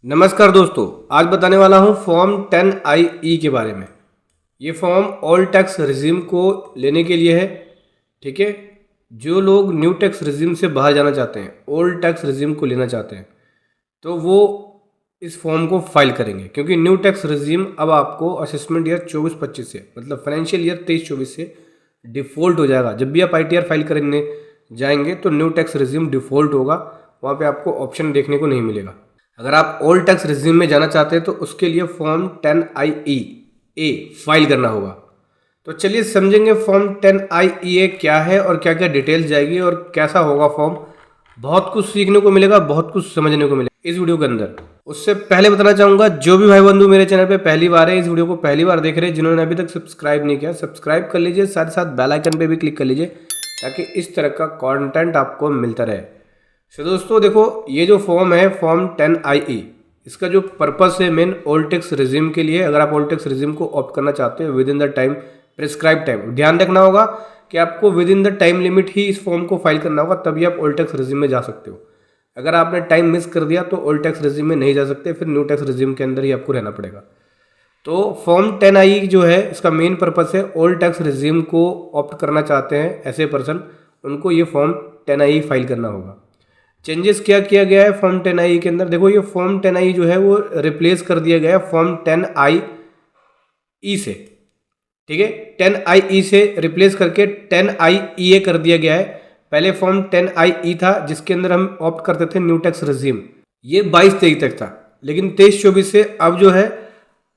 नमस्कार दोस्तों, आज बताने वाला हूँ फॉर्म 10IE के बारे में। ये फॉर्म ओल्ड टैक्स रिजीम को लेने के लिए है। ठीक है, जो लोग न्यू टैक्स रिजीम से बाहर जाना चाहते हैं, ओल्ड टैक्स रिजीम को लेना चाहते हैं, तो वो इस फॉर्म को फाइल करेंगे, क्योंकि न्यू टैक्स रिजीम अब आपको असेसमेंट ईयर 24-25 से, मतलब फाइनेंशियल ईयर 23-24 से डिफ़ॉल्ट हो जाएगा। जब भी आप ITR फाइल करने जाएंगे तो न्यू टैक्स रिजीम डिफ़ॉल्ट होगा, वहाँ पे आपको ऑप्शन देखने को नहीं मिलेगा। अगर आप ओल्ड टैक्स रिजीम में जाना चाहते हैं तो उसके लिए फॉर्म 10IE फाइल करना होगा। तो चलिए समझेंगे फॉर्म 10IE क्या है और क्या क्या डिटेल्स जाएगी और कैसा होगा फॉर्म। बहुत कुछ सीखने को मिलेगा, बहुत कुछ समझने को मिलेगा इस वीडियो के अंदर। उससे पहले बताना चाहूँगा, जो भी भाई बंधु मेरे चैनल पे पहली बार है, इस वीडियो को पहली बार देख रहे हैं, जिन्होंने अभी तक सब्सक्राइब नहीं किया, सब्सक्राइब कर लीजिए, साथ साथ बेल आइकन पे भी क्लिक कर लीजिए ताकि इस तरह का कंटेंट आपको मिलता रहे। तो दोस्तों देखो, ये जो फॉर्म है फॉर्म 10IE, इसका जो पर्पस है मेन ओल्ड टैक्स रिजीम के लिए। अगर आप ओल्ड टैक्स रिजीम को ऑप्ट करना चाहते हो within the time prescribe time, ध्यान रखना होगा कि आपको within the time limit ही इस फॉर्म को फाइल करना होगा, तभी आप ओल्ड टैक्स रिजीम में जा सकते हो। अगर आपने टाइम मिस कर दिया तो ओल्ड टैक्स रिजीम में नहीं जा सकते, फिर न्यू टैक्स रिजीम के अंदर ही आपको रहना पड़ेगा। तो फॉर्म 10IE जो है, इसका मेन पर्पस है ओल्ड टैक्स रिजीम को ऑप्ट करना चाहते हैं ऐसे पर्सन, उनको ये फॉर्म 10IE फाइल करना होगा। चेंजेस क्या किया गया है फॉर्म 10IE के अंदर, देखो ये फॉर्म 10IE जो है वो रिप्लेस कर दिया गया है फॉर्म 10IE से। ठीक है, 10IE से रिप्लेस करके 10IE कर दिया गया है। पहले फॉर्म 10IE था जिसके अंदर हम ऑप्ट करते थे न्यू टैक्स रिजीम, ये 22-23 तक था, लेकिन 23-24 से अब जो है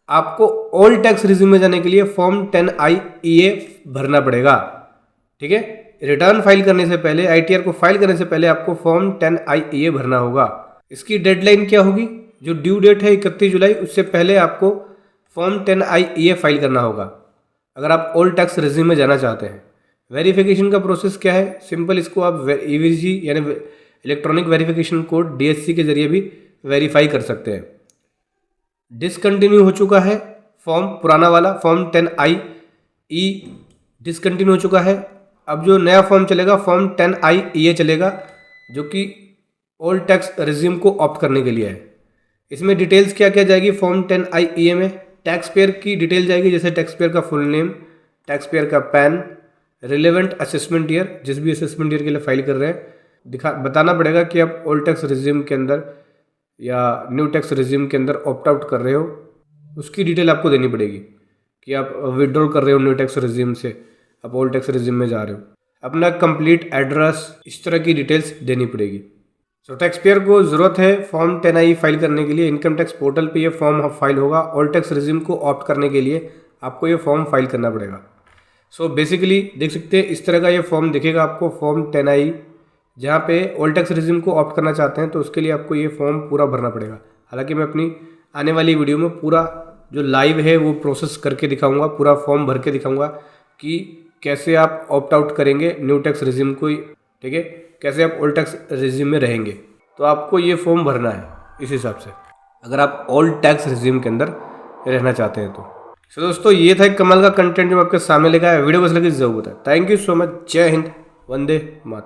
आपको ओल्ड टैक्स रिजीम में जाने के लिए फॉर्म 10IE भरना पड़ेगा। ठीक है, रिटर्न फाइल करने से पहले, ITR को फाइल करने से पहले आपको फॉर्म 10IE भरना होगा। इसकी डेडलाइन क्या होगी, जो ड्यू डेट है 31 जुलाई, उससे पहले आपको फॉर्म 10IE फाइल करना होगा अगर आप ओल्ड टैक्स रिजीम में जाना चाहते हैं। वेरिफिकेशन का प्रोसेस क्या है, सिंपल, इसको आप EVC यानी इलेक्ट्रॉनिक वेरिफिकेशन कोड DSC के जरिए भी वेरीफाई कर सकते हैं। डिसकंटिन्यू हो चुका है फॉर्म, पुराना वाला फॉर्म 10IE डिसकंटिन्यू हो चुका है। अब जो नया फॉर्म चलेगा फॉर्म 10IE चलेगा, जो कि ओल्ड टैक्स रिजीम को ऑप्ट करने के लिए है। इसमें डिटेल्स क्या क्या जाएगी फॉर्म 10IE में, टैक्स पेयर की डिटेल जाएगी, जैसे टैक्स पेयर का फुल नेम, टैक्स पेयर का पैन, रिलेवेंट असेसमेंट ईयर, जिस भी असेसमेंट ईयर के लिए फाइल कर रहे हैं बताना पड़ेगा कि आप ओल्ड टैक्स रिजीम के अंदर या न्यू टैक्स रिजीम के अंदर ऑप्ट आउट कर रहे हो, उसकी डिटेल आपको देनी पड़ेगी कि आप विड्रॉल कर रहे हो न्यू टैक्स रिजीम से, आप ओल्ड टैक्स रिजीम में जा रहे हो, अपना कंप्लीट एड्रेस, इस तरह की डिटेल्स देनी पड़ेगी। सो टैक्स पेयर को ज़रूरत है फॉर्म 10IE फाइल करने के लिए, इनकम टैक्स पोर्टल पे ये फॉर्म फाइल होगा। ओल्ड टैक्स रिजीम को ऑप्ट करने के लिए आपको ये फॉर्म फाइल करना पड़ेगा। सो बेसिकली देख सकते हैं इस तरह का ये फॉर्म दिखेगा आपको, फॉर्म 10IE, जहाँ पे ओल्ड टैक्स रिजीम को ऑप्ट करना चाहते हैं तो उसके लिए आपको ये फॉर्म पूरा भरना पड़ेगा। हालांकि मैं अपनी आने वाली वीडियो में पूरा जो लाइव है वो प्रोसेस करके दिखाऊँगा, पूरा फॉर्म भर के दिखाऊँगा कि कैसे आप ऑप्ट आउट करेंगे न्यू टैक्स रिजीम को। ठीक है, कैसे आप ओल्ड टैक्स रिजीम में रहेंगे, तो आपको ये फॉर्म भरना है इस हिसाब से, अगर आप ओल्ड टैक्स रिजीम के अंदर रहना चाहते हैं तो दोस्तों ये था एक कमाल का कंटेंट जो आपके सामने लेकर आया। वीडियो को लगी जरूर बताएं। Thank you so much. जय हिंद, वंदे मातरम।